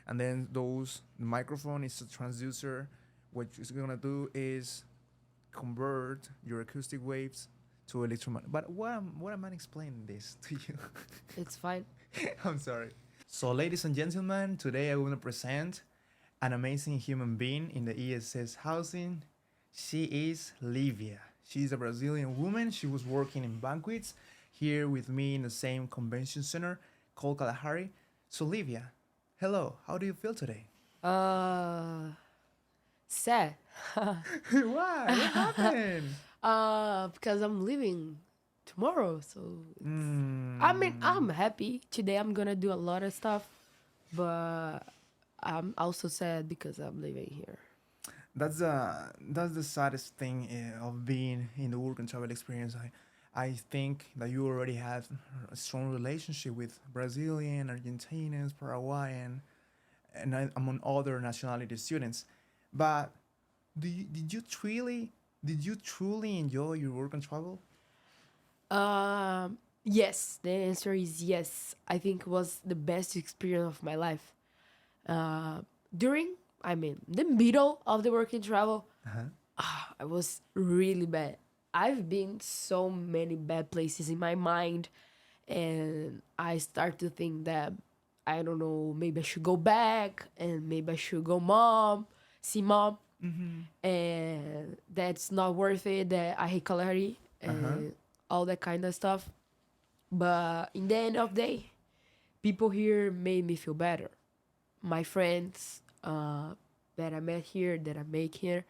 And then the microphone is a transducer. What it's gonna do is convert your acoustic waves to electromagnetic. But what am I explaining this to you? It's fine. I'm sorry. So, ladies and gentlemen, today I want to present an amazing human being in the ESS housing. She is Livia. She's a Brazilian woman. She was working in banquets here with me in the same convention center called Kalahari. So, Livia, hello. How do you feel today? Uh, Sad. Why? What happened? Because I'm leaving tomorrow, so I mean, Mm, I'm happy. Today I'm gonna do a lot of stuff, but I'm also sad because I'm leaving here. that's the saddest thing of being in the work and travel experience. I think that you already have a strong relationship with Brazilian, Argentinians, Paraguayan, and among other nationality students. But did you truly enjoy your work and travel? Yes, the answer is yes. I think it was the best experience of my life. Uh, During, I mean, the middle of the working travel, Uh-huh. I was really bad. I've been so many bad places in my mind, and I start to think that I don't know, maybe I should go back, and maybe I should go see mom, and that's not worth it. That I hate Kalahari Uh-huh. and all that kind of stuff. But in the end of the day, people here made me feel better. My friends that I met here, that I make here,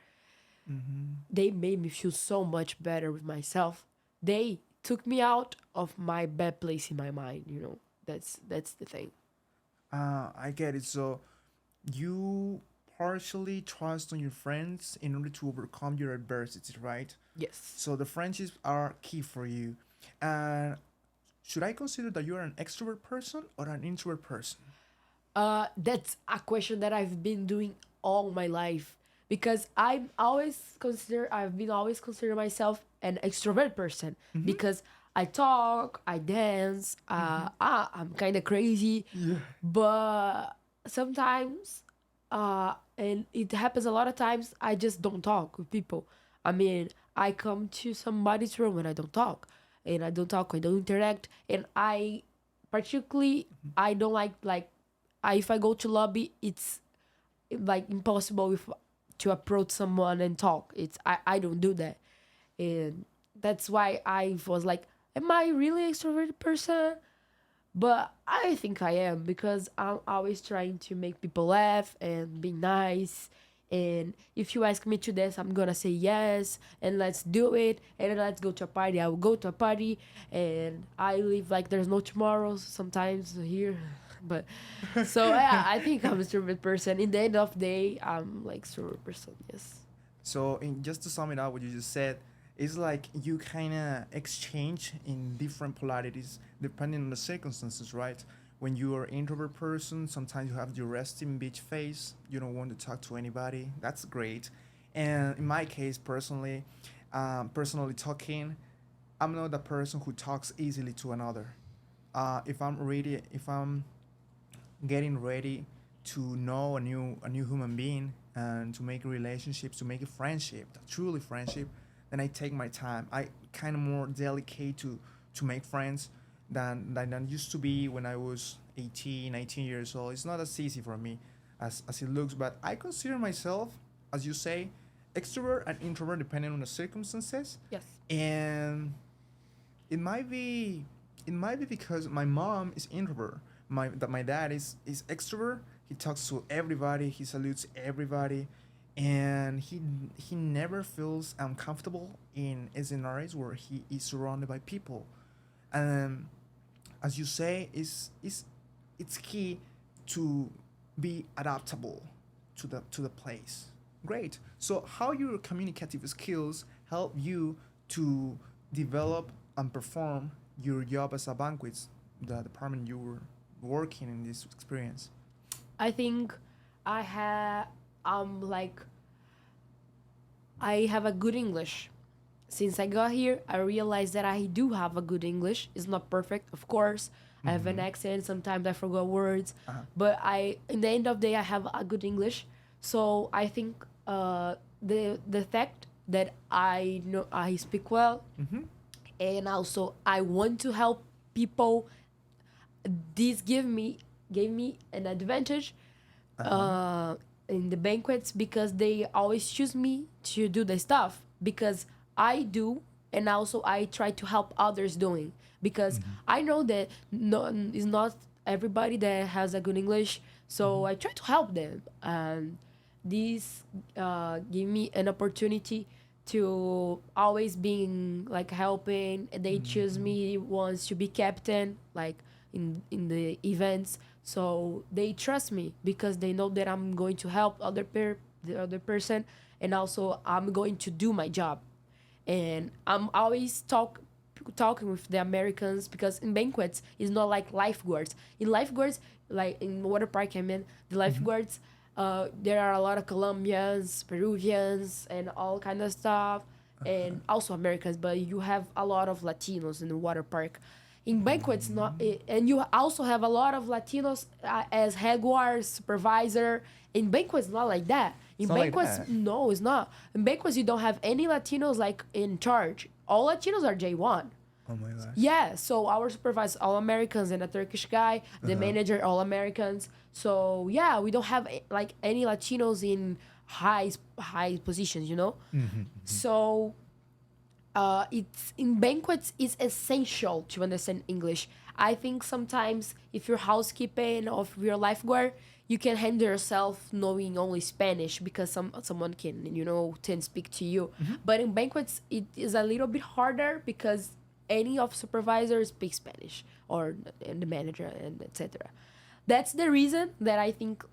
they made me feel so much better with myself. They took me out of my bad place in my mind. That's the thing. I get it. So you partially trust on your friends in order to overcome your adversity, right? Yes. So the friendships are key for you. And should I consider that you're an extrovert person or an introvert person? That's a question that I've been doing all my life because I've been always consider myself an extrovert person because I talk, I dance, I'm kind of crazy, Yeah. but sometimes, and it happens a lot of times, I just don't talk with people. I mean, I come to somebody's room and I don't talk, and I don't talk, I don't interact, and particularly, I don't like if I go to lobby, it's like impossible to approach someone and talk. I don't do that, and that's why I was like, am I really extroverted person? But I think I am because I'm always trying to make people laugh and be nice. And if you ask me to dance, I'm gonna say yes, and let's do it. And then let's go to a party. I will go to a party, and I live like there's no tomorrow sometimes here. But so yeah, I think I'm a extrovert person. In the end of the day, I'm like extrovert person. Yes. So, just to sum it up, what you just said, it's like you kind of exchange in different polarities depending on the circumstances, right? When you are an introvert person, sometimes you have your resting bitch face. You don't want to talk to anybody. That's great. And in my case, personally talking, I'm not the person who talks easily to another. If I'm getting ready to know a new human being and to make relationships, to make a friendship, truly friendship, then I take my time. I kind of more delicate to make friends than used to be when I was 18, 19 years old. It's not as easy for me as it looks, but I consider myself, as you say, extrovert and introvert depending on the circumstances. Yes. And it might be it might be because my mom is introvert. My dad is extrovert. He talks to everybody. He salutes everybody, and he never feels uncomfortable in scenarios where he is surrounded by people. And as you say, it's key to be adaptable to the place. Great. So how your communicative skills help you to develop and perform your job as a banquets, the department you were working in this experience? I think I have like I have a good English. Since I got here, I realized that I do have a good English. It's not perfect, of course. I have an accent. Sometimes I forget words, Uh-huh. but in the end of the day, I have a good English. So I think the fact that I know I speak well, and also I want to help people, this gave me an advantage uh, in the banquets, because they always choose me to do the stuff because I do, and also I try to help others doing, because I know that no is not everybody that has a good English, so I try to help them, and this give me an opportunity to always being like helping. They choose me once to be captain, like in the events, so they trust me because they know that I'm going to help the other person, and also I'm going to do my job. And I'm always talking with the Americans, because in banquets it's not like lifeguards. In lifeguards, like in water park, I mean, the lifeguards, there are a lot of Colombians, Peruvians, and all kind of stuff, and also Americans. But you have a lot of Latinos in the water park. In banquets, not, and you also have a lot of Latinos as head guards, supervisor. In banquets, not like that. It's In not like banquets, that. no, it's not. In banquets, you don't have any Latinos like in charge. All Latinos are J1. Oh my gosh. Yeah, so our supervisor, all Americans, and a Turkish guy, the manager, all Americans. So yeah, we don't have like any Latinos in high positions, you know. So it's in banquets, it's essential to understand English. I think sometimes if you're housekeeping or if you're lifeguard, you can handle yourself knowing only Spanish, because someone can, can speak to you. But in banquets, it is a little bit harder, because any of supervisors speak Spanish, or and the manager, and etc. That's the reason that I think,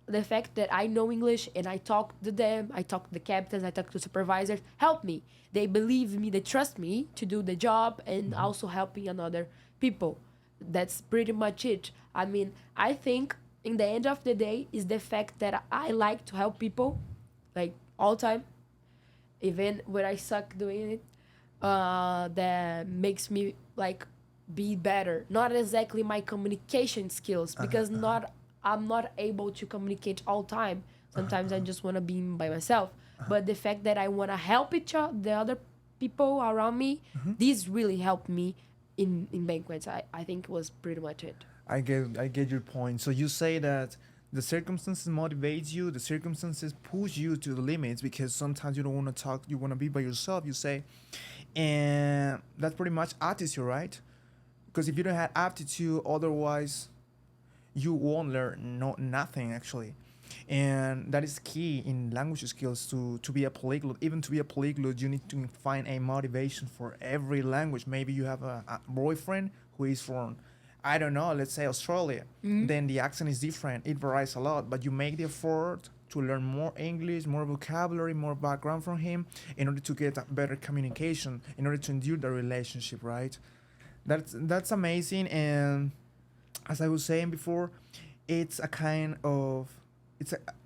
the fact that I know English and I talk to them, I talk to the captains, I talk to supervisors, help me. They believe me, they trust me to do the job, and also helping another people. That's pretty much it. I mean, I think in the end of the day is the fact that I like to help people, like all time, even when I suck doing it. That makes me like be better. Not exactly my communication skills, because not I'm not able to communicate all time. Sometimes I just want to be by myself. But the fact that I want to help the other people around me, this really helped me in banquets. I think it was pretty much it. I get your point. So you say that the circumstances motivate you, the circumstances push you to the limits, because sometimes you don't want to talk, you want to be by yourself, you say. And that's pretty much attitude, right? Because if you don't have aptitude, otherwise you won't learn nothing actually. And that is key in language skills, to be a polyglot. Even to be a polyglot, you need to find a motivation for every language. Maybe you have a boyfriend who is from, I don't know, let's say Australia. Then the accent is different. It varies a lot, but you make the effort to learn more English, more vocabulary, more background from him, in order to get a better communication, in order to endure the relationship, right? That's amazing. And as I was saying before, it's a kind of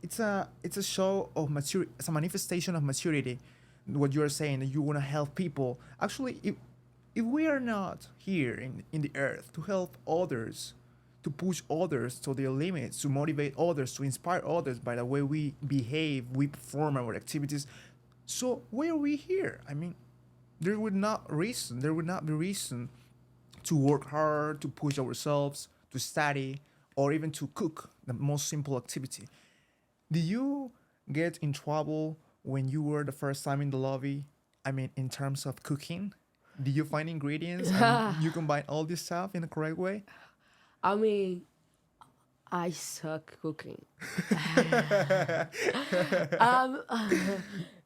it's a show of maturity. It's a manifestation of maturity. What you are saying, that you want to help people. Actually, if we are not here in the earth to help others, to push others to their limits, to motivate others, to inspire others by the way we behave, we perform our activities, so why are we here? I mean, there would not be reason to work hard, to push ourselves, to study, or even to cook, the most simple activity. Did you get in trouble when you were the first time in the lobby? I mean, in terms of cooking? Did you find ingredients and you combine all this stuff in the correct way? I mean, I suck cooking.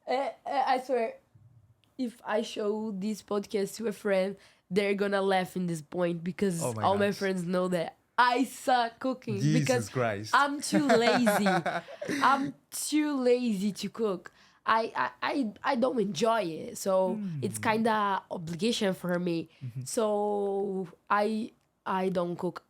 I swear, if I show this podcast to a friend, they're gonna laugh in this point, because Oh my all my gosh. friends know that I suck cooking, because Jesus Christ. I'm too lazy. I'm too lazy to cook. I don't enjoy it, so it's kind of obligation for me. So I don't cook.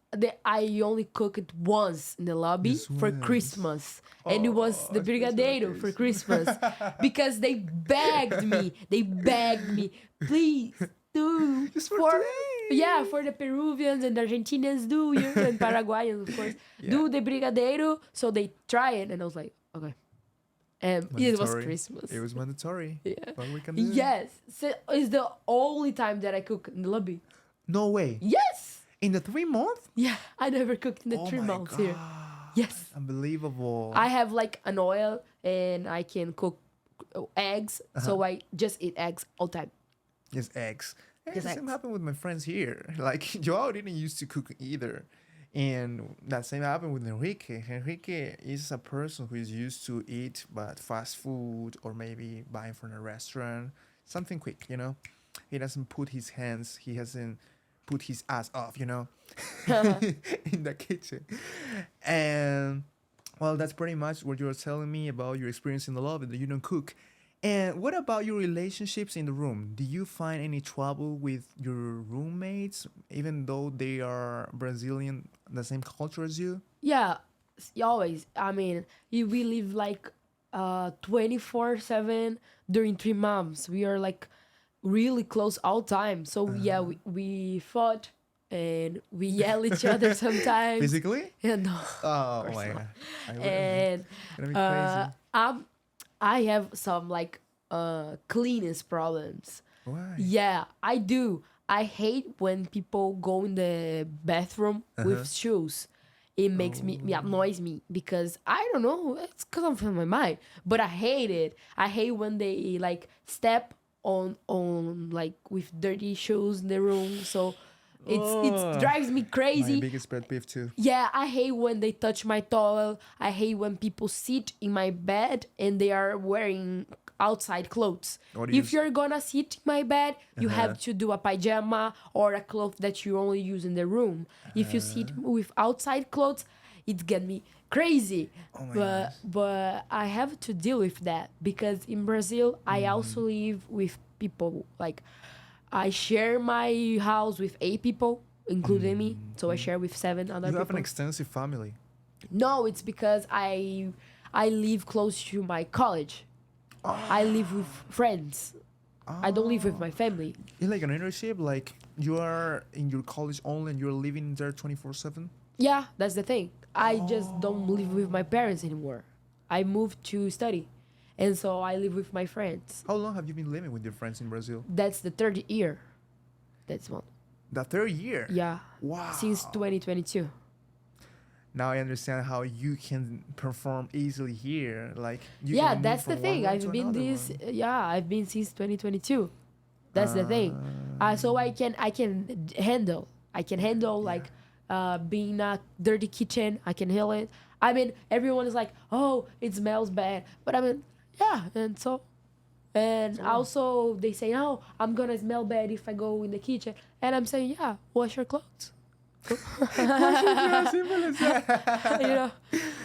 I only cook it once in the lobby Just for once. Christmas, and it was the Oh, special brigadeiro for occasion. Christmas, because they begged me. They begged me, please do Just for today." Yeah, for the Peruvians and the Argentinians do, you and Paraguayans, of course, do the brigadeiro. So they try it, and I was like, okay. And it was Mandatory. Christmas. It was mandatory. Yeah. What we can do? Yes. So it's the only time that I cook in the lobby. No way. Yes. In the 3 months? Yeah, I never cooked in the Oh 3 my months here. God. Yes. Unbelievable. I have like an oil and I can cook eggs. So I just eat eggs all the time. Just eggs. Yeah, Just the same eggs. happened with my friends here. Like Joao didn't used to cook either. And that same happened with Enrique. Enrique is a person who is used to eat but fast food or maybe buying from a restaurant. Something quick, you know? He doesn't put his hands, he hasn't put his ass off, you know? In the kitchen. And well, that's pretty much what you were telling me about your experience in the lobby, that you don't cook. And what about your relationships in the room? Do you find any trouble with your roommates, even though they are Brazilian, the same culture as you? Yeah, always. I mean, we live like 24/7 during 3 months. We are like really close all time. So yeah, we fought and we yell each other sometimes. Physically? And Oh course my not. God. I wouldn't and be. It'd be crazy. I have some like cleanest problems. Why? Yeah, I do. I hate when people go in the bathroom with shoes. It makes me annoys me because I don't know. It's because I'm from my mind, but I hate it. I hate when they like step on like with dirty shoes in the room. So it drives me My crazy. biggest pet peeve too. Yeah, I hate when they touch my towel. I hate when people sit in my bed and they are wearing outside clothes. What do you If you're gonna sit in my bed, you have to do a pajama or a cloth that you only use in the room. If you sit with outside clothes, it get me crazy. Oh my but gosh. but I have to deal with that because in Brazil, I also live with people like I share my house with 8 people, including me. So I share with 7 other You people. have an extensive family. No, it's because I live close to my college. I live with friends. I don't live with my family. It's like an internship, like you are in your college only and you're living there 24/7. Yeah, that's the thing. I just don't live with my parents anymore. I moved to study. And so I live with my friends. How long have you been living with your friends in Brazil? That's the 3rd year. That's one. The 3rd year. Yeah. Wow. Since 2022. Now I understand how you can perform easily here. Like you Yeah, can move that's the from one thing. room I've to been another this. one. Yeah, I've been since 2022. That's the thing. So I can handle. I can handle like being a dirty kitchen. I can handle it. I mean, everyone is like, "Oh, it smells bad," but I mean, yeah, and so. And also, they say, "Oh, I'm gonna smell bad if I go in the kitchen," and I'm saying, "Yeah, wash your clothes." How simple is that? You know.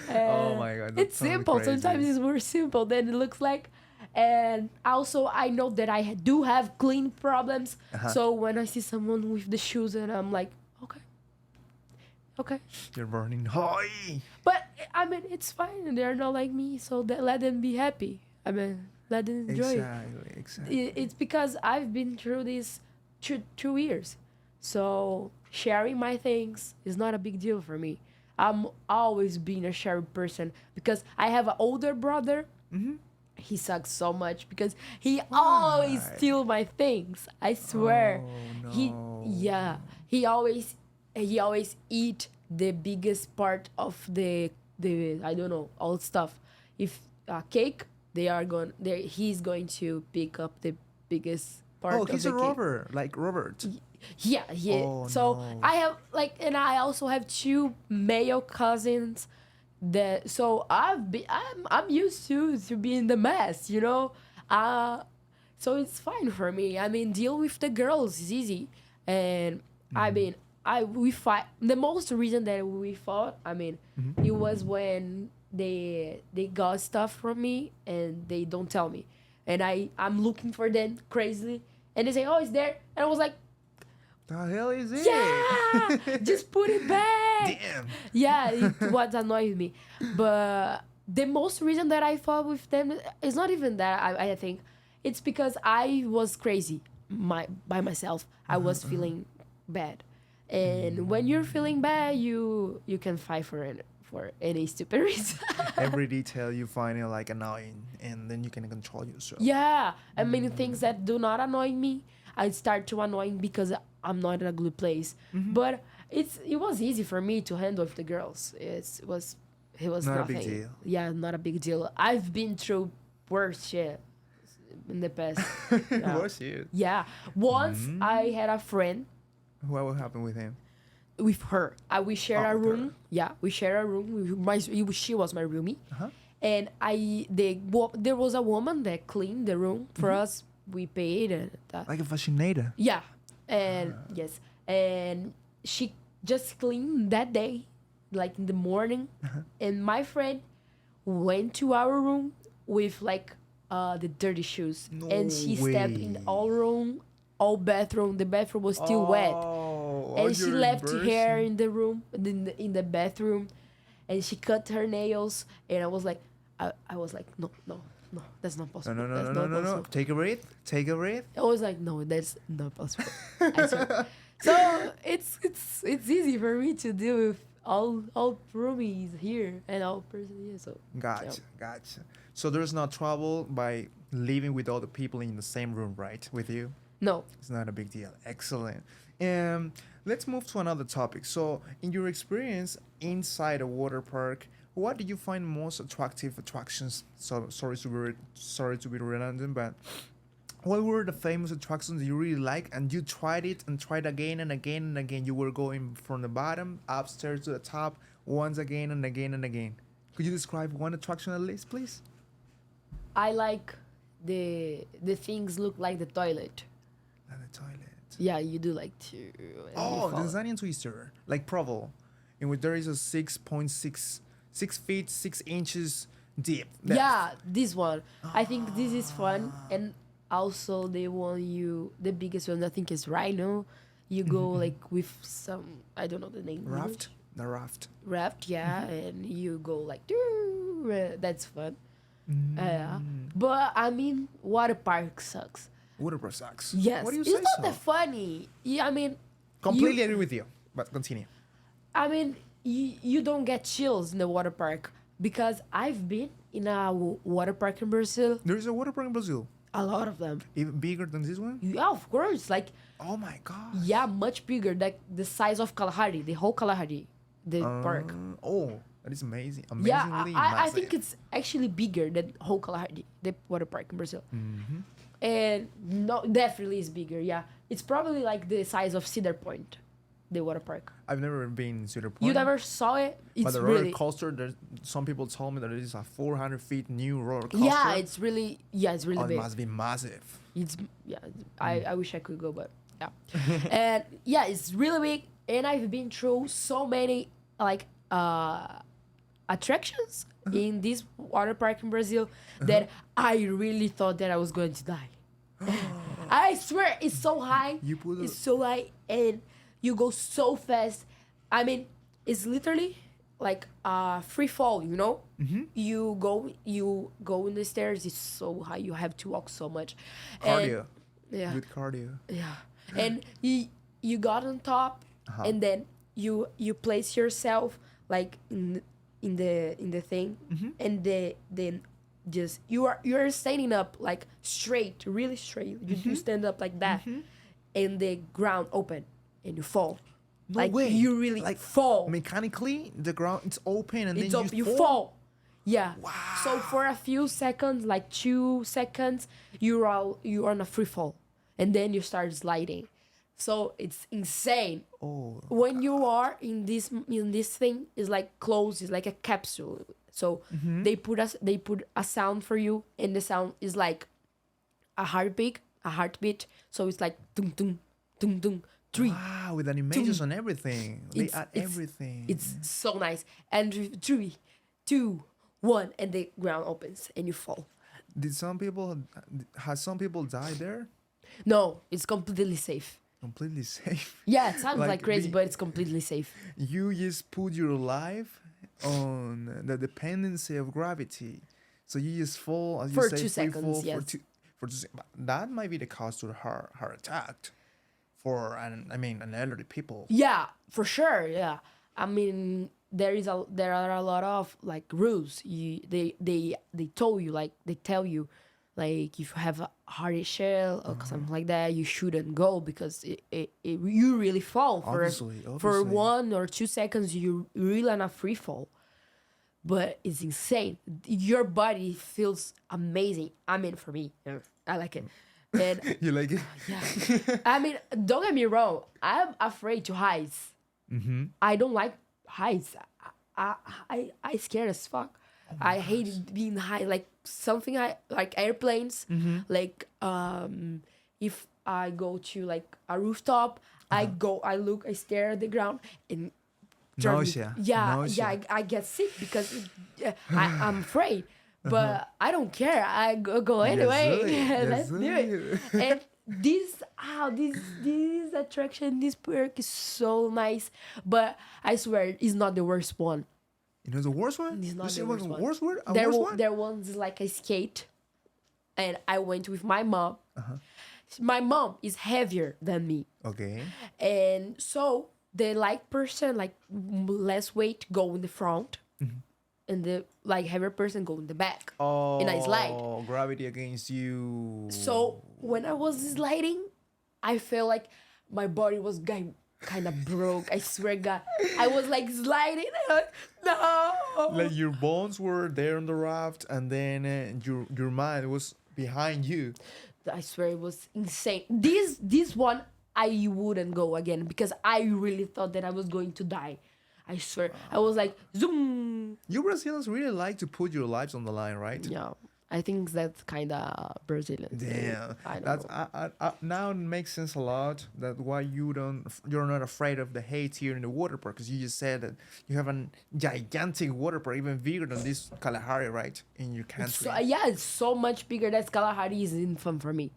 Oh my God, that's It's totally simple. crazy. Sometimes it's more simple than it looks like. And also, I know that I do have clean problems. So when I see someone with the shoes, and I'm like, okay. You're burning high. But I mean, it's fine. They're not like me, so let them be happy. I mean, let them enjoy it. Exactly. It's because I've been through this 2 years. So sharing my things is not a big deal for me. I'm always being a sharing person because I have an older brother. He sucks so much because he always steal my things. I swear. Oh, He no. he always eat the biggest part of the I don't know, all stuff. If cake, he's going to pick up the biggest part Oh, of he's the a cake. robber, like Robert. Yeah. Oh, So no. I have and I also have 2 male cousins that so I'm used to being the mess, you know. So it's fine for me. I mean, deal with the girls is easy, and I mean, we fight. The most reason that we fought, I mean, it was when they got stuff from me and they don't tell me, and I'm looking for them crazily, and they say, "Oh, it's there," and I was like, The hell is it? "Yeah, just put it back." Damn. Yeah, it was annoying me. But the most reason that I fought with them is not even that. I think it's because I was crazy by myself. I was feeling bad. And when you're feeling bad, you can fight for any stupid reason. Every detail you find it like annoying, and then you can control yourself. Yeah, and many things that do not annoy me, I start to annoying because I'm not in a good place. But it was easy for me to handle with the girls. It was Not a nothing. big deal. Yeah, not a big deal. I've been through worse shit in the past. Yeah. What's it? Yeah. Once I had a friend What will happen with him? with her. We share Oh, a with room. her. Yeah, we share a room. She was my roomie, Uh-huh. and there was a woman that cleaned the room for us. We paid and that. Like a fascinator. Yeah, and yes, and she just cleaned that day, like in the morning, and my friend went to our room with like the dirty shoes, No and she stepped in way. all room, all bathroom. The bathroom was still wet, Oh, and she you're left hair embarrassing. in the room, in the bathroom, and she cut her nails, and I was like, no, that's not No, possible. no, no, That's no, no, not no, no. possible. Take a breath. Take a breath. I was like, no, that's not possible. I swear. So it's easy for me to deal with all roomies here and all person here. So Gotcha, gotcha. So there's no trouble by living with other people in the same room, right? With you? no, It's not a big deal. Excellent. Let's move to another topic. So, in your experience inside a water park, what do you find most attractive attractions? So, sorry to be redundant, but what were the famous attractions you really like and you tried it and tried again and again and again? You were going from the bottom upstairs to the top once again and again and again. Could you describe one attraction at least, please? I like the things look like the toilet. And the toilet. Yeah, you do like to. And you Oh, fall. the Zanian Twister, like Provo, in which there is a 6.6 feet 6 inches deep. depth. Yeah, this one. I think this is fun, and also the biggest one I think is Rhino. You go like with some, I don't know the name. Raft, the raft. Raft, yeah, and you go like, that's fun. Yeah, Mm. but I mean, water park sucks. Water park sucks. Yes, What do you it's say not so? that funny. Yeah, I mean, Completely you, agree with you, but continue. you don't get chills in the water park because I've been in a water park in Brazil. There is a water park in Brazil, A lot of them. even bigger than this one. Yeah, of course. Like, Oh my god. yeah, much bigger. Like the size of Kalahari, the whole Kalahari, the park. Oh, that is amazing. Yeah, Amazingly I think massive. it's actually bigger than whole Kalahari, the water park in Brazil. Mm-hmm. And no, definitely is bigger. Yeah, it's probably like the size of Cedar Point, the water park. I've never been to the point. You never saw it? But It's the roller really coaster, there's some people told me that it is a 400 feet new roller coaster. yeah, it's really Oh, it big. must be massive. It's yeah. I wish I could go, but yeah. And yeah, it's really big. And I've been through so many like attractions in this water park in Brazil that I really thought that I was going to die. I swear, it's so high. You put It's so high, and you go so fast. I mean, it's literally like free fall. You know, you go in the stairs. It's so high. You have to walk so much. cardio. And, yeah. Good cardio. Yeah, and you got on top, Uh-huh. and then you place yourself like in the thing, and then just you're standing up like straight, really straight. You stand up like that, and the ground open, and you fall. No like way. you really Like, fall. Mechanically, the ground it's open and It's then up, you fall. Yeah. Wow. So for a few seconds, like 2 seconds, you're on a free fall, and then you start sliding. So it's insane. Oh. When you are in this thing, is like closed, it's like a capsule. So they put a sound for you, and the sound is like a heartbeat. So it's like dum dum dum dum 3. Wow, with animations and everything. They add everything. It's so nice. And 3, 2, 1, and the ground opens and you fall. Did some people has some people died there? No, it's completely safe. Completely safe. Yeah, it sounds Like like crazy, the- but it's completely safe. You just put your life on the dependency of gravity. So you just fall as you For say 2 free seconds, fall yes. for 2 seconds. That might be the cause to her attack. for an elderly people. Yeah, for sure. Yeah, I mean there are a lot of like rules. They told you like they tell you like if you have a hard shell or something like that, you shouldn't go because you really fall Obviously, for obviously. 1 or 2 seconds. You really on a free fall, but it's insane. Your body feels amazing. I mean, for me, I like it. And You like it? yeah, I mean, don't get me wrong. I'm afraid to heights. I don't like heights. I scared as fuck. I hate being high. Like something I like airplanes. Like if I go to like a rooftop, I look, I stare at the ground and drive me. Nausea. Yeah, Nausea. I get sick because I'm afraid. But I don't care. I go anyway. do it. Let's Yes, do it. do And this attraction, this park is so nice. But I swear, it's not the worst one. You know the worst one? It's not You say the it was worst the one. worst one? A There, worst one? there one's like a skate, and I went with my mom. My mom is heavier than me, Okay. and so the light person, like less weight, go in the front, and the like heavier person go in the back. Oh, And I slide. gravity against you. So when I was sliding, I felt like my body was going kind of broke. I swear God, I was like sliding. And I was, no. Like your bones were there on the raft, and then your mind was behind you. I swear it was insane. This one I wouldn't go again because I really thought that I was going to die. I swear. I was like zoom. You Brazilians really like to put your lives on the line, right? Yeah. I think that's kind of Brazilian. Damn, I don't that's know. now it makes sense a lot. That why you're not afraid of the hate here in the water park, because you just said that you have a gigantic water park, even bigger than this Kalahari, right, in your country. So yeah, it's so much bigger that Kalahari is in fun for me.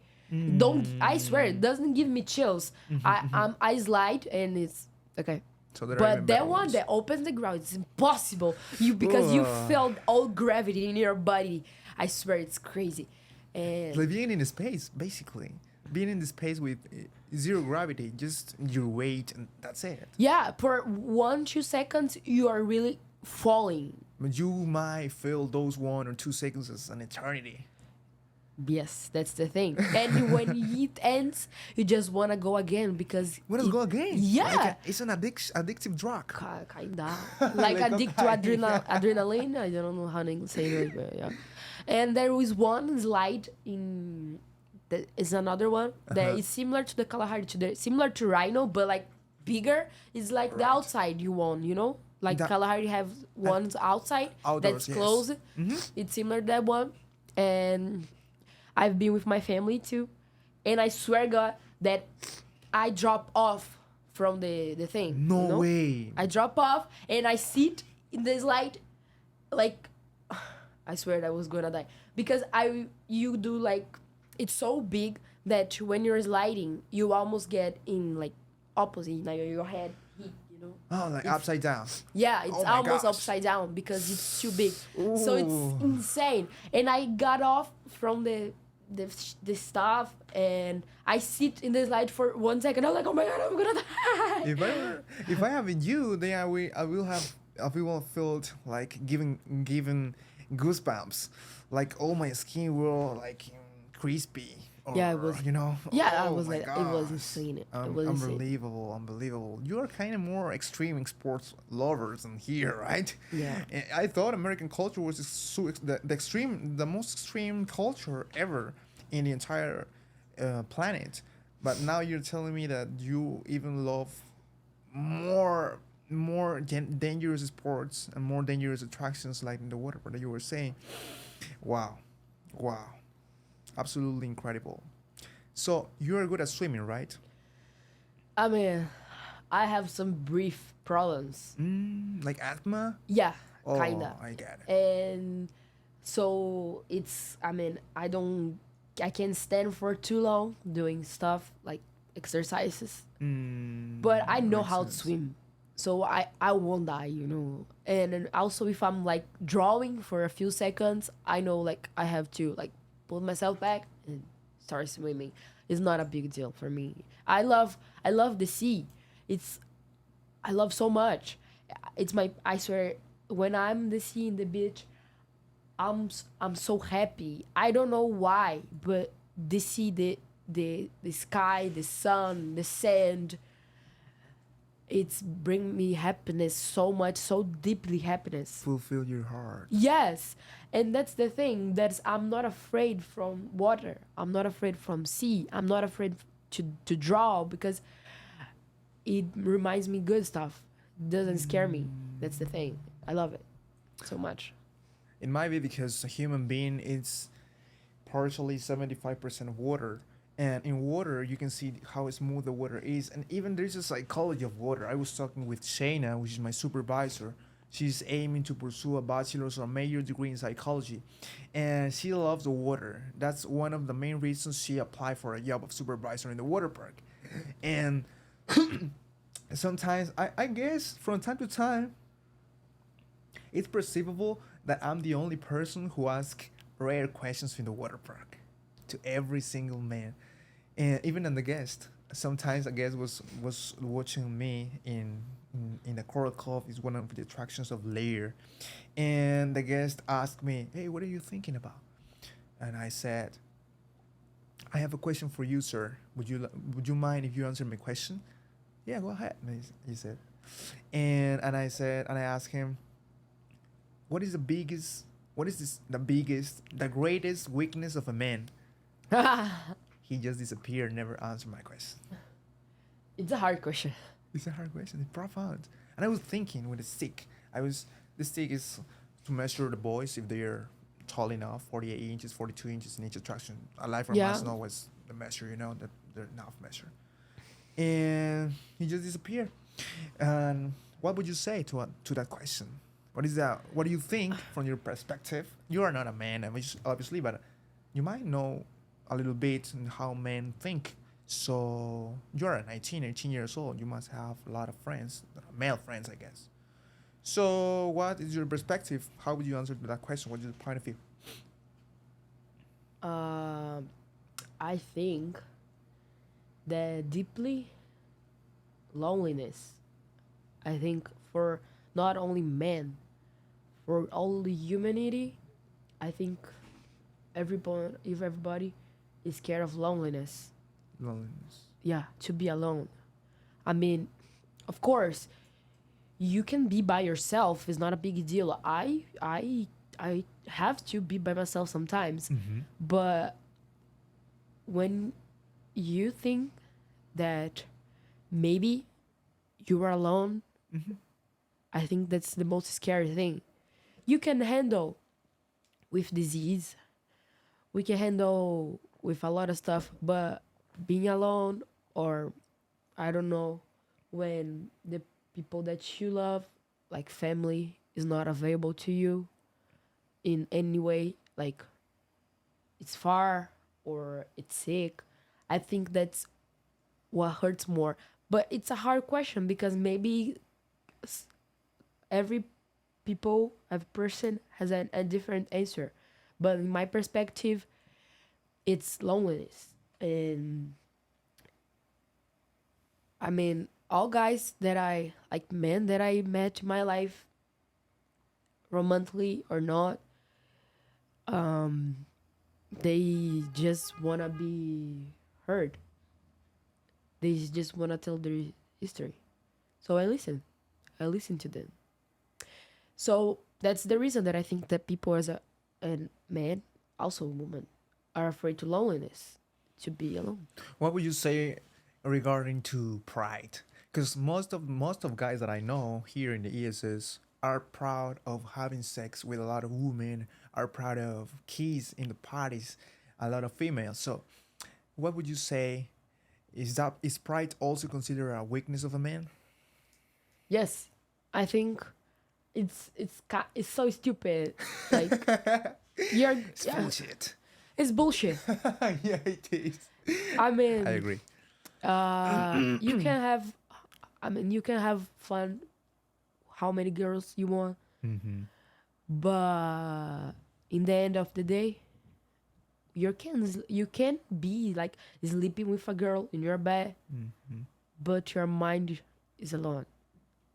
Don't I swear it doesn't give me chills. I slide and it's okay. So there are But even that better one ones. that opens the ground, it's impossible. Because you Ugh. felt all gravity in your body. I swear it's crazy. It's And like being in space, basically. Being in the space with zero gravity, just your weight, and that's it. yeah, for 1 2 seconds you are really falling. But you might feel those 1 or 2 seconds as an eternity. Yes, that's the thing. And when it ends, you just wanna go again because Let us go again. Yeah. Like it's an addictive drug. Kinda like Like addict to cocaine. adrenaline. I don't know how to say it, but yeah. And there was one slide in that is another one that is similar to the Kalahari, similar to Rhino, but like bigger. It's like the Right. outside you want, you know? Like That- Kalahari have ones outside Outdoors, that's yes. closed. It's similar to that one, and I've been with my family too, and I swear God that I drop off from the thing. No you know? way. I drop off and I sit in the slide, like I swear I was gonna die because you do like it's so big that when you're sliding you almost get in like opposite now your head hit, you know. Oh, like upside down. Yeah, it's Oh my almost gosh. upside down because it's too big. So it's Ooh. insane. And I got off from the stuff and I sit in the slide for 1 second. I'm like, oh my God, I'm gonna die. If I have you, then I will feel like giving goosebumps, like all my skin will like crispy. Or, Yeah, it was- you know. Yeah, I Oh was my like, it was gosh. insane. It was insane. Unbelievable. You are kind of more extreme sports lovers than here, right? Yeah. And I thought American culture was the most extreme culture ever in the entire planet. But now you're telling me that you even love dangerous sports and more dangerous attractions like in the water park that you were saying. Wow. Absolutely incredible. So you are good at swimming, right? I mean, I have some brief problems. Like asthma? Yeah, Oh, kinda. I get it. And so it's, I can't stand for too long doing stuff like exercises. But I know Makes how to sense. swim. So I won't die, you know. And then also if I'm like drawing for a few seconds, I know like I have to like pull myself back and start swimming. It's not a big deal for me. I love the sea. It's I love so much. It's my I swear when I'm the sea in the beach, I'm so happy. I don't know why, but the sea, the sky, the sun, the sand, it's bring me happiness so much, so deeply happiness. Fulfill your heart. Yes, and that's the thing. That's I'm not afraid from water. I'm not afraid from sea. I'm not afraid to draw because it reminds me good stuff. Doesn't scare me. That's the thing. I love it so much. It might be because a human being is partially 75% water. And in water, you can see how smooth the water is. And even there's a psychology of water. I was talking with Shayna, which is my supervisor. She's aiming to pursue a bachelor's or major degree in psychology. And she loves the water. That's one of the main reasons she applied for a job of supervisor in the water park. And sometimes, I guess, from time to time, it's perceivable that I'm the only person who asks rare questions in the water park to every single man, and even in the guest. Sometimes a guest was watching me in the Coral Cove is one of the attractions of Lair, and the guest asked me, "Hey, what are you thinking about?" And I said, "I have a question for you, sir. Would you mind if you answer my question?" "Yeah, go ahead," he said. And I said, and I asked him, what is the biggest what is this the greatest weakness of a man? He just disappeared, never answered my question. It's a hard question. It's a hard question. It's profound. And I was thinking with a stick. The stick is to measure the boys if they're tall enough, 48 inches, 42 inches in each attraction. A life from Yeah. us know was the measure, that they're enough measure. And he just disappeared. And what would you say to that question? What is that? What do you think from your perspective? You are not a man, obviously, but you might know a little bit on how men think. So you're a 19, 18 years old. You must have a lot of friends, male friends, I guess. So what is your perspective? How would you answer to that question? What is your point of view? Um, I think that deeply loneliness. I think for not only men, for all the humanity, I think everybody is scared of loneliness. Loneliness. Yeah, to be alone. I mean, of course, you can be by yourself. It's not a big deal. I have to be by myself sometimes, Mm-hmm. but when you think that maybe you are alone, Mm-hmm. I think that's the most scary thing. You can handle with disease, we can handle with a lot of stuff, but being alone, or I don't know, when the people that you love, like family, is not available to you in any way, like it's far or it's sick, I think that's what hurts more. But it's a hard question because maybe s- every every person has a different answer. But in my perspective, it's loneliness. And I mean, all guys that I like, men that I met in my life, romantically or not, um, they just wanna be heard. They just wanna tell their history. So I listen to them. So that's the reason that I think that people as a and man, also woman, are afraid to loneliness, to be alone. What would you say regarding to pride? Because most of guys that I know here in the ESS are proud of having sex with a lot of women, are proud of keys in the parties, a lot of females. So, what would you say is pride also considered a weakness of a man? Yes, I think it's so stupid. Like you're It's yeah, bullshit. it's bullshit. Yeah, it is. I I mean, agree. you can have, I mean, you can have fun how many girls you want, Mm-hmm. but in the end of the day, you can be like sleeping with a girl in your bed, but your mind is alone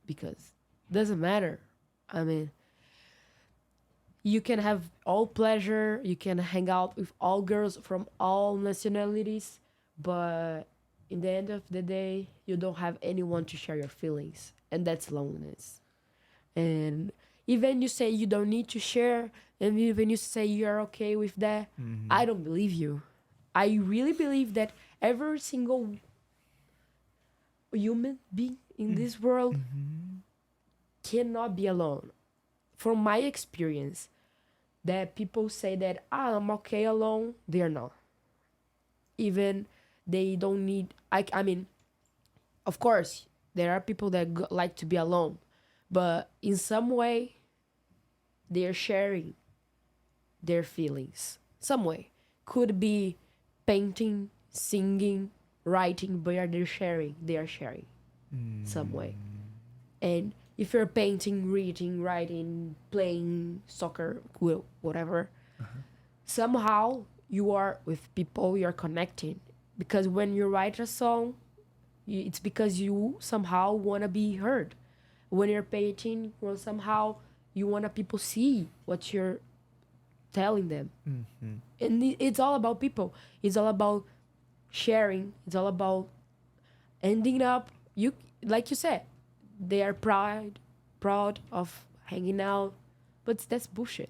because doesn't matter. I mean, you can have all pleasure, you can hang out with all girls from all nationalities, but in the end of the day, you don't have anyone to share your feelings, and that's loneliness. And even you say you don't need to share, and even you say you're okay with that, I don't believe you. I really believe that every single human being in this world cannot be alone. From my experience, that people say that I'm okay alone, they're not. Even they don't need. I mean, of course, there are people that like to be alone, but in some way, they're sharing their feelings. Some way could be painting, singing, writing, but they're sharing. They are sharing some way. And if you're painting, reading, writing, playing soccer, whatever, somehow you are with people, you're connecting. Because when you write a song, it's because you somehow want to be heard. When you're painting, well, somehow you want to people see what you're telling them. And it's all about people. It's all about sharing. It's all about ending up, you like you said, they are proud of hanging out, but that's bullshit.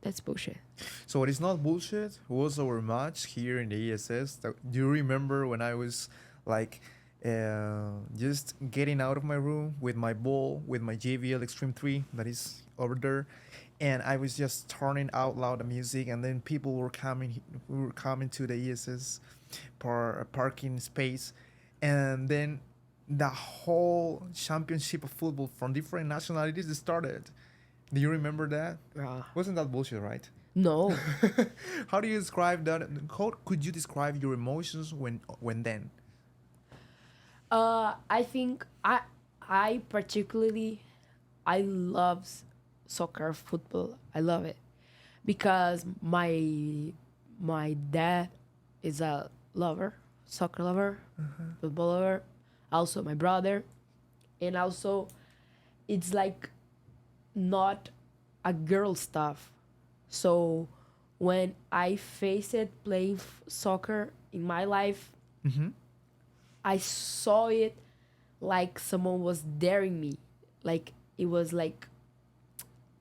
That's bullshit. So it is not bullshit. It was our match here in the ESS. Do you remember when I was like just getting out of my room with my ball, with my JVL Extreme 3 that is over there, and I was just turning out loud the music, and then people were coming. We were coming to the ESS parking space, and then the whole championship of football from different nationalities started. Do you remember that? Wasn't that bullshit, right? No. How do you describe that? How could you describe your emotions when then? I think I particularly I love soccer, football. I love it because my dad is a lover, soccer lover, football lover. Also my brother, and also it's like not a girl stuff. So when I faced it playing soccer in my life, I saw it like someone was daring me. Like it was like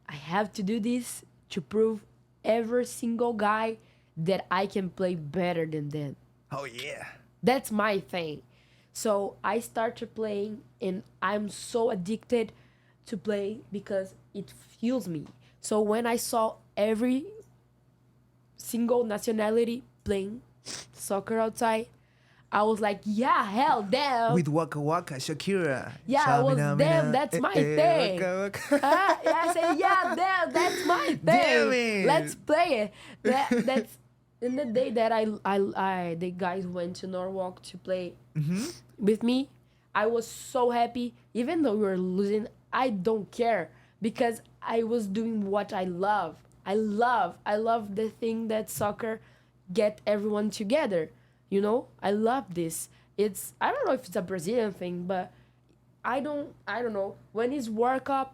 I have to do this to prove every single guy that I can play better than them. Oh yeah. That's my thing. So I started playing and I'm so addicted to play because it fuels me. So when I saw every single nationality playing soccer outside, I was like, yeah, hell, damn. With Waka Waka, Shakira. Yeah, I was, Shamina, damn, mina, that's my thing. Waka Waka. Yeah, I said, yeah, damn, that's my thing. Damn it. Let's play it. That's in the day that the guys went to Norwalk to play with me. I was so happy, even though we were losing. I don't care because I was doing what I love. I love the thing that soccer get everyone together. You know, I love this. It's I don't know if it's a Brazilian thing, but I don't know when it's World Cup.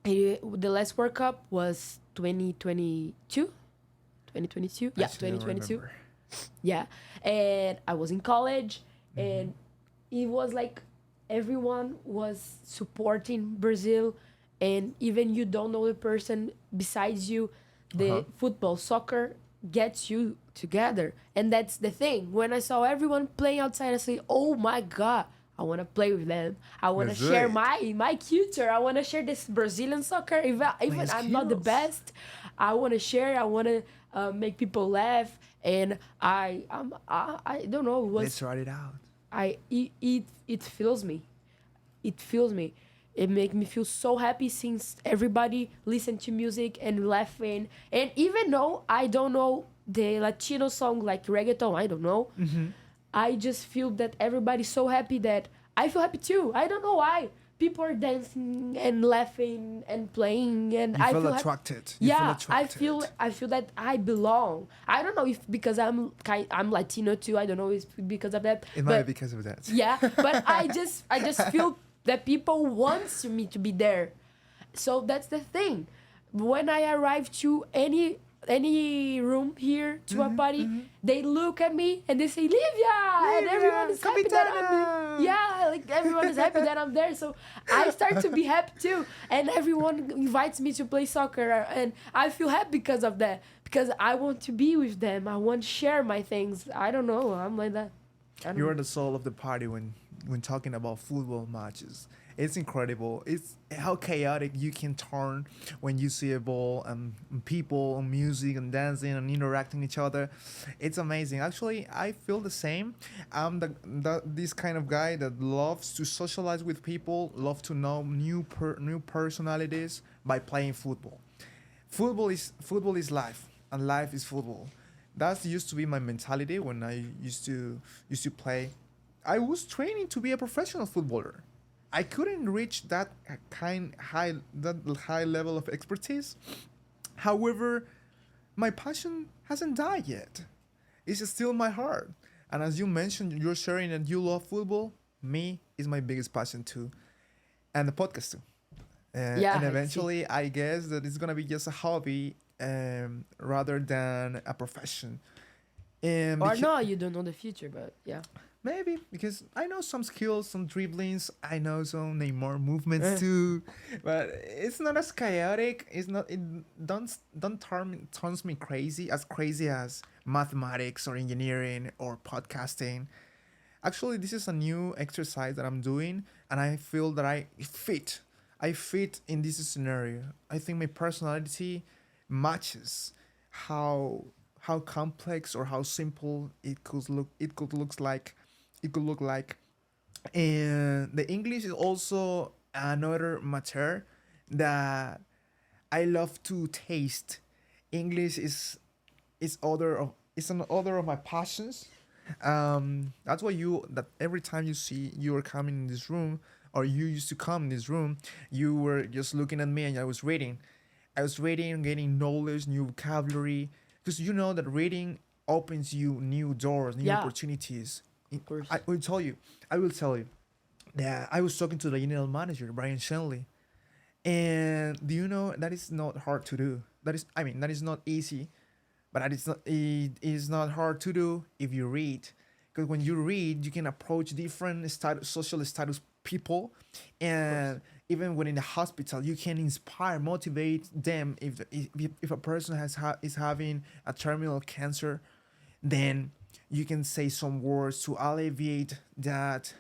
The last World Cup was 2022. 2022. Yeah, Actually, I don't 2022. remember. Yeah, and I was in college, and it was like everyone was supporting Brazil, and even you don't know the person besides you, the football, soccer gets you together, and that's the thing. When I saw everyone playing outside, I say, "Oh my God, I want to play with them. I want to That's share right. my culture. I want to share this Brazilian soccer. Even I'm not the skills. best, I want to share. I want to make people laugh, and I don't know. It was Let's write it out. it fills me. It fills me. It makes me feel so happy since everybody listen to music and laughing. And even though I don't know the Latino song like reggaeton, I don't know. I just feel that everybody's so happy that I feel happy too. I don't know why. people are dancing and laughing and playing, and You I feel feel attracted. You feel yeah, attracted. I feel that I belong. I don't know if because I'm Latino too. I don't know if because of that, It might but be because of that. yeah, but I just feel that people wants me to be there. So that's the thing. When I arrive to any room here to a party, they look at me and they say Livia, and everyone Livia, is happy that I'm there. capitana. Yeah, like everyone is happy that I'm there. So I start to be happy too, and everyone invites me to play soccer, and I feel happy because of that. Because I want to be with them. I want to share my things. I don't know. I'm like that. I don't You know. are the soul of the party when talking about football matches. It's incredible. It's how chaotic you can turn when you see a ball and people and music and dancing and interacting each other. It's amazing. Actually, I feel the same. I'm the this kind of guy that loves to socialize with people, love to know new personalities by playing football. Football is life, and life is football. That used to be my mentality when I used to play. I was training to be a professional footballer. I couldn't reach that high level of expertise. However, my passion hasn't died yet. It's still in my heart. And as you mentioned, you're sharing that you love football. Me is my biggest passion too, and the podcast too. And Yeah, I see. eventually, I guess that it's gonna be just a hobby rather than a profession. And Or because no, you don't know the future, but yeah. maybe because I know some skills, some dribblings, I know some Neymar movements too, but it's not as chaotic. It's not. It don't turns me crazy as mathematics or engineering or podcasting. Actually, this is a new exercise that I'm doing, and I feel that fit. I fit in this scenario. I think my personality matches how how complex or how simple it could look. It could looks like. It could look like. And the English is also another matter that I love to taste. English is an other of my passions. That's why that every time you were coming in this room, or you used to come in this room, you were just looking at me and I was reading. I was reading, getting knowledge, new vocabulary, because you know that reading opens you new doors, new Yeah, opportunities. of I course. will tell you, I will tell you that I was talking to the general manager, Brian Shanley, and do you know that is not hard to do? That is not easy, but it is not hard to do if you read, because when you read you can approach different social status people, Of course. and even when in the hospital you can inspire, motivate them. If a person is having a terminal cancer, then you can say some words to alleviate that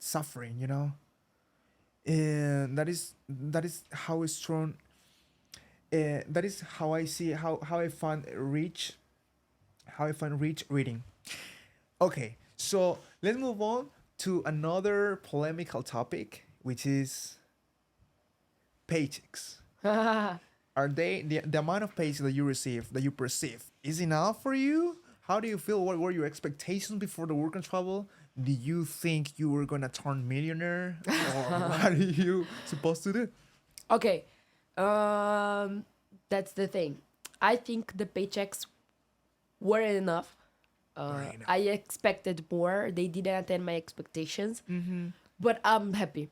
suffering, and that is how strong. That is how I see how I find rich reading. Okay, so let's move on to another polemical topic, which is paychecks. Are they the amount of paychecks that you perceive is enough for you? How do you feel? What were your expectations before the work and travel? Did you think you were gonna turn millionaire, or what are you supposed to do? Okay. Um, that's the thing. I think the paychecks weren't enough. Right now. I expected more. They didn't attend my expectations, Mm-hmm. but I'm happy.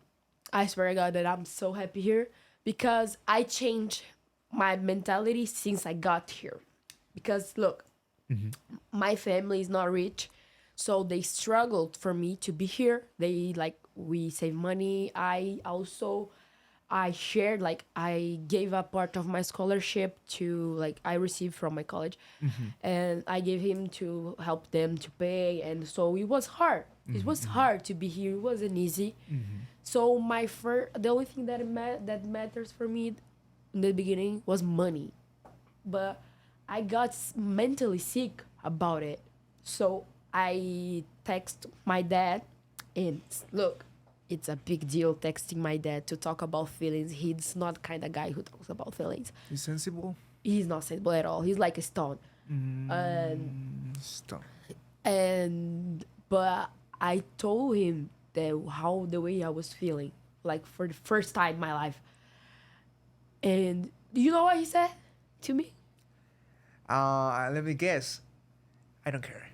I swear to God that I'm so happy here because I changed my mentality since I got here. Because look, Mm-hmm. my family is not rich, so they struggled for me to be here. They like we save money. I shared like I gave a part of my scholarship to like I received from my college, Mm-hmm. and I gave him to help them to pay, and so it was hard. It was Mm-hmm. hard to be here. It wasn't easy. Mm-hmm. So the only thing that matters for me in the beginning was money, but I got mentally sick about it. So I text my dad, and look, it's a big deal texting my dad to talk about feelings. He's not kind of guy who talks about feelings. You sensible? He's not sensible at all. He's like a stone. And Stop. but I told him that how the way I was feeling, like for the first time in my life. And you know what he said to me? Let me guess. I don't care.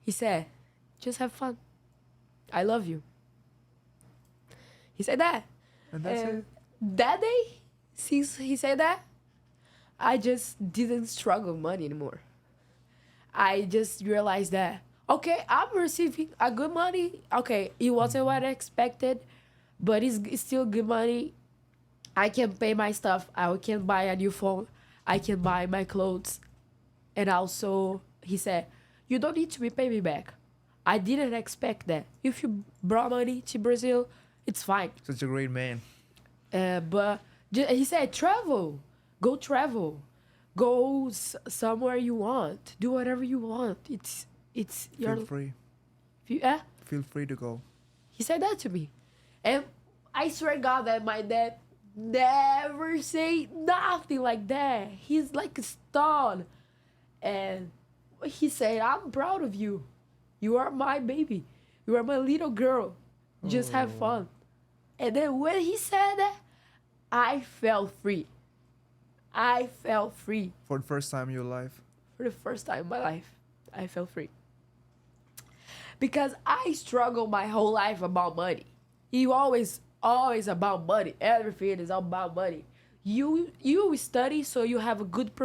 He said, "Just have fun. I love you." He said that. And that's And it. that day, since he said that, I just didn't struggle with money anymore. I just realized that, okay, I'm receiving a good money. Okay, it wasn't what I expected, but it's still good money. I can pay my stuff. I can buy a new phone. I can buy my clothes. And also, he said, you don't need to be pay me back. I didn't expect that. If you brought money to Brazil, it's fine. Such a great man. But he said, travel. Go travel. Go somewhere you want. Do whatever you want. It's your Feel free. yeah. Feel free to go. He said that to me, and I swear to God that my dad never say nothing like that. He's like a stone, and he said, "I'm proud of you. You are my baby. You are my little girl. Just have Oh. fun." And then when he said that, I felt free. I felt free For the first time in your life. for the first time in my life. I felt free because I struggled my whole life about money. You always about money. Everything is about money. You study so you have a good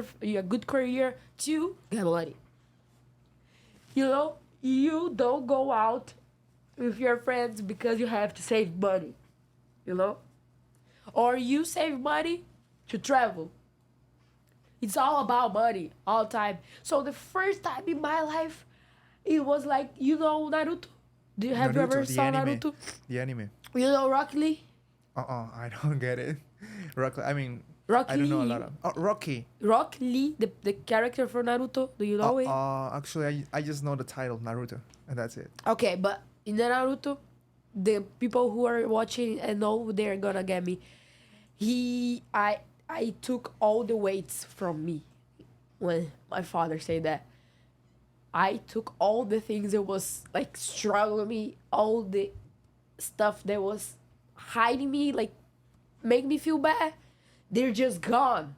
career to get money. You know, you don't go out with your friends because you have to save money. You know, or you save money to travel. It's all about money all the time. So the first time in my life, it was like, you know, Naruto. Have you ever Naruto, the saw anime. Naruto? The anime. You know Rock Lee? I don't get it. Rock. I mean, Rock I don't know a Lee. lot of. Oh, Rocky. Rock Lee, the character from Naruto. Do you know it? Actually, I just know the title Naruto, and that's it. Okay, but in the Naruto, the people who are watching and know they're gonna get me. I took all the weights from me when my father said that. I took all the things that was like struggling me, all the stuff that was hiding me, like make me feel bad. They're just gone,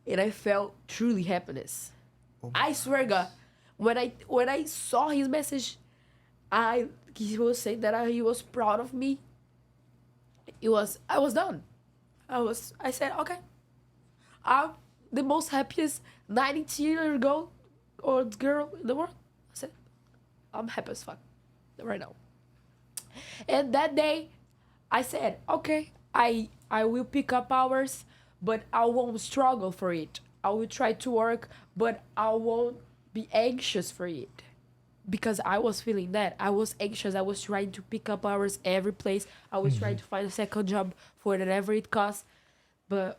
and I felt truly happiness. Oh my I swear, God, when I saw his message, he was saying that he was proud of me. I was done. I said, okay, I'm the most happiest 19-year old or girl in the world. I said, I'm happy as fuck right now. And that day, I said, okay, I will pick up hours, but I won't struggle for it. I will try to work, but I won't be anxious for it. Because I was feeling that. I was anxious. I was trying to pick up hours every place. I was trying to find a second job for whatever it costs. But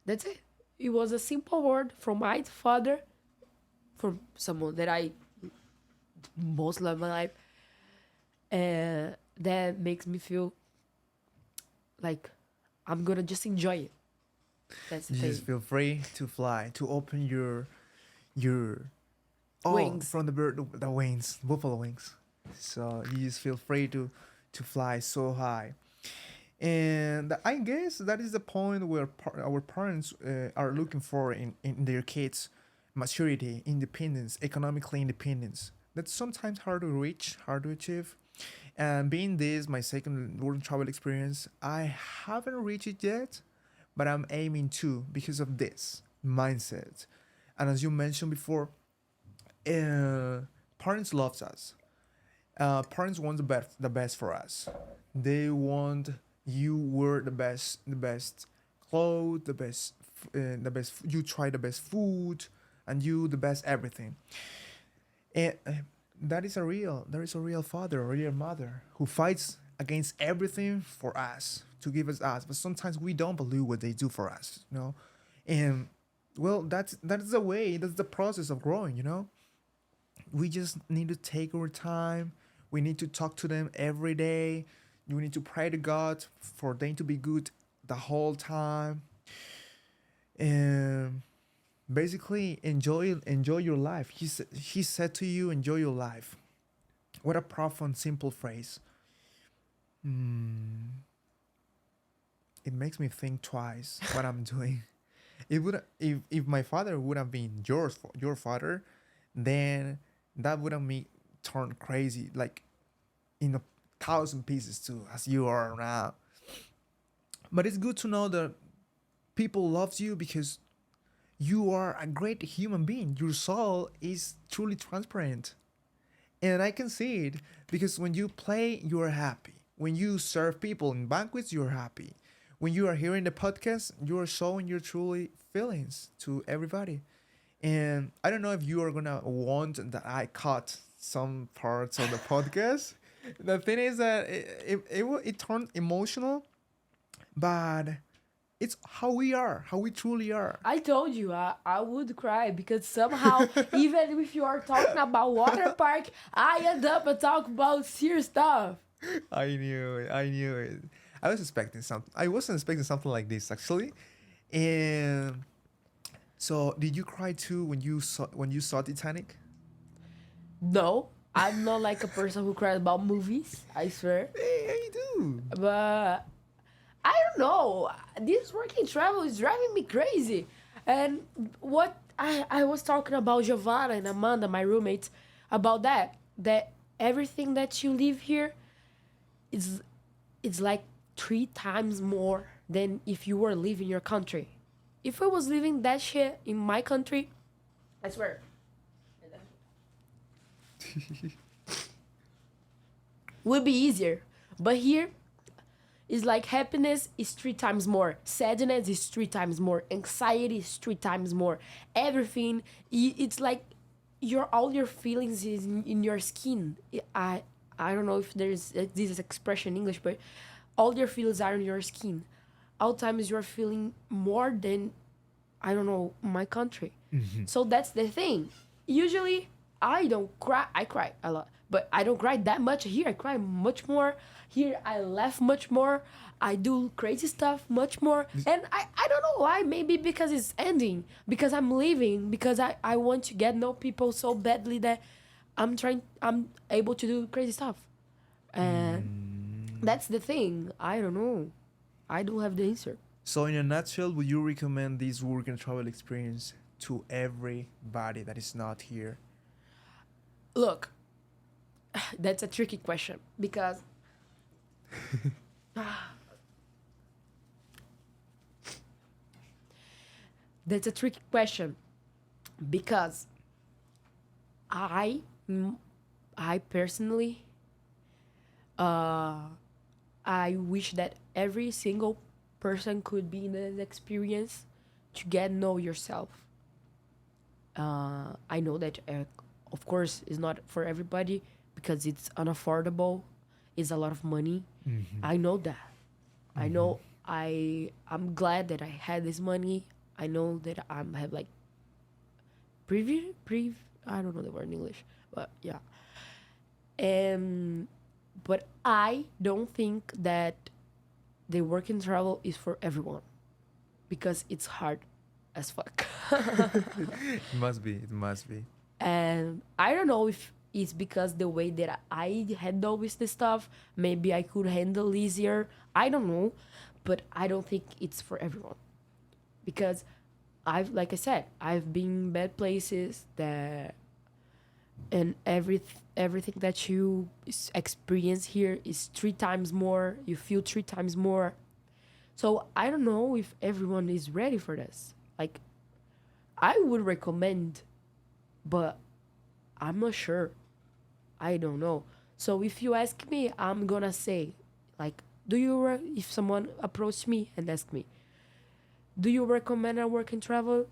that's it. It was a simple word from my father, from someone that I most love in my life. And that makes me feel like I'm gonna just enjoy it. That's the You thing. just feel free to fly, to open your Wings. from the bird, the wings, buffalo wings. So you just feel free to fly so high. And I guess that is the point where our parents are looking for in their kids: maturity, independence, economically independence. That's sometimes hard to reach, hard to achieve. And being this my second world travel experience, I haven't reached it yet, but I'm aiming to because of this mindset. And as you mentioned before, parents loves us. Parents want the best for us. They want you wear the best clothes, the best. You try the best food, and you the best everything. And there is a real father, a real mother who fights against everything for us to give us. But sometimes we don't believe what they do for us, you know. And well, that's the way. That's the process of growing, you know. We just need to take our time. We need to talk to them every day. You need to pray to God for them to be good the whole time. And basically enjoy your life. He said to you, enjoy your life. What a profound simple phrase. Hmm. It makes me think twice what I'm doing. It would if my father would have been your father, then that would have me turn crazy like in a thousand pieces too, as you are now. But it's good to know that people loves you because you are a great human being. Your soul is truly transparent. And I can see it because when you play, you're happy. When you serve people in banquets, you're happy. When you are hearing the podcast, you are showing your truly feelings to everybody. And I don't know if you are gonna want that I cut some parts of the podcast. The thing is that it turned emotional, but it's how we are, how we truly are. I told you I would cry because somehow, even if you are talking about water park, I end up and talk about serious stuff. I knew it. I knew it. I was expecting something. I wasn't expecting something like this actually. And so, did you cry too when you saw Titanic? No, I'm not like a person who cries about movies, I swear. Hey, I do. But I don't know. This working travel is driving me crazy. And what I was talking about Giovanna and Amanda, my roommates, about that everything that you live here is it's like 3 times more than if you were living your country. If I was living that shit in my country, I swear, would be easier. But here is like happiness is 3 times more, sadness is 3 times more, anxiety is 3 times more. Everything, it's like your all your feelings is in your skin. I don't know if there's this expression in English, but all your feelings are in your skin. All times you're feeling more than I don't know my country. So that's the thing. Usually I don't cry. I cry a lot, but I don't cry that much. Here I cry much more. Here I laugh much more. I do crazy stuff much more. And I don't know why. Maybe because it's ending. Because I'm leaving. Because I want to get know people so badly that I'm able to do crazy stuff. And that's the thing. I don't know. I don't have the answer. So, in a nutshell, would you recommend this work and travel experience to everybody that is not here? Look, that's a tricky question because that's a tricky question because I I personally I wish that every single person could be in an experience to get know yourself. I know that of course it's not for everybody because it's unaffordable. It's a lot of money. I know that. I know I'm glad that I had this money. I know that I'm have like I don't know the word in English, but yeah. And but I don't think that the work and travel is for everyone because it's hard as fuck. It must be. It must be. And I don't know if it's because the way that I handle with the stuff, maybe I could handle easier. I don't know, but I don't think it's for everyone because like I said, I've been in bad places that, and everything that you experience here is 3 times more. You feel 3 times more. So I don't know if everyone is ready for this. Like, I would recommend, but I'm not sure. I don't know. So if you ask me, I'm gonna say, like, if someone approached me and asked me, do you recommend a work and travel?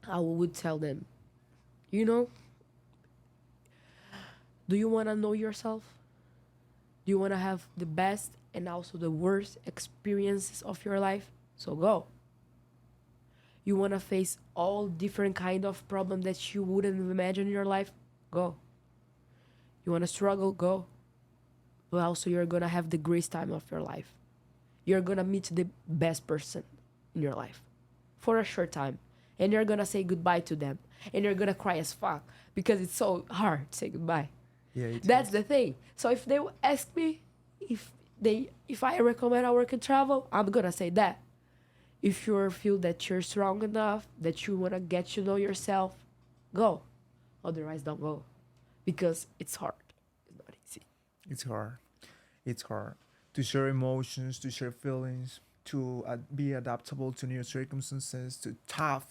I would tell them, you know, do you want to know yourself? Do you want to have the best and also the worst experiences of your life? So go. You want to face all different kind of problem that you wouldn't imagine in your life? Go. You want to struggle? Go. But also you're going to have the greatest time of your life. You're going to meet the best person in your life for a short time. And you're going to say goodbye to them. And you're going to cry as fuck because it's so hard to say goodbye. Yeah, it That's is. the thing. So if they ask me if they if I recommend a work and travel, I'm gonna say that. If you feel that you're strong enough, that you wanna get to know yourself, go. Otherwise, don't go, because it's hard. It's not easy. It's hard. It's hard to share emotions, to share feelings, to be adaptable to new circumstances, to tough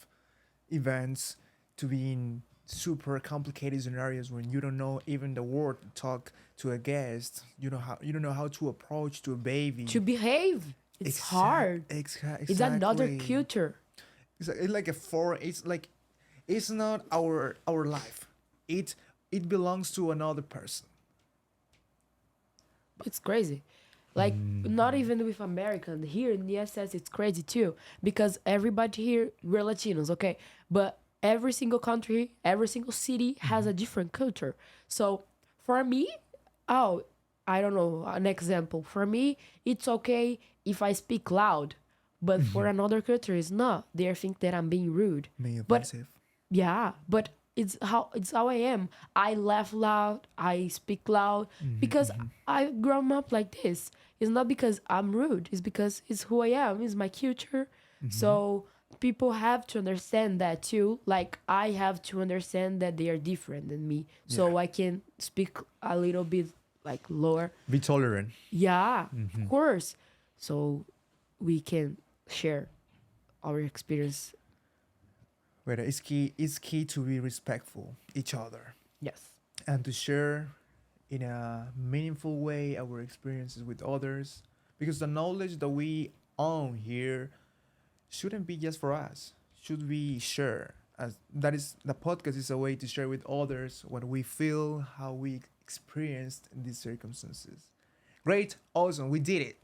events, to be in super complicated scenarios when you don't know even the word to talk to a guest. You don't know how to approach to a baby. To behave, it's hard. Exactly. It's another culture. It's like a foreign. It's like it's not our life. It belongs to another person. It's crazy. Like, not even with American. Here in the SS, it's crazy too. Because everybody here, we're Latinos, okay? But every single country, every single city has a different culture. So for me, oh, I don't know, an example. For me, it's okay if I speak loud. But for another culture, it's not. They think that I'm being rude. Being But offensive. yeah, but it's how I am. I laugh loud, I speak loud because I grown up like this. It's not because I'm rude, it's because it's who I am, it's my culture. So people have to understand that too. Like I have to understand that they are different than me. So I can speak a little bit like lower. Be tolerant. Yeah, of course. So we can share our experience. But it's key to be respectful each other Yes. and to share in a meaningful way our experiences with others, because the knowledge that we own here shouldn't be just for us. Should we share? As that is the podcast is a way to share with others what we feel, how we experienced in these circumstances. Great, awesome, we did it.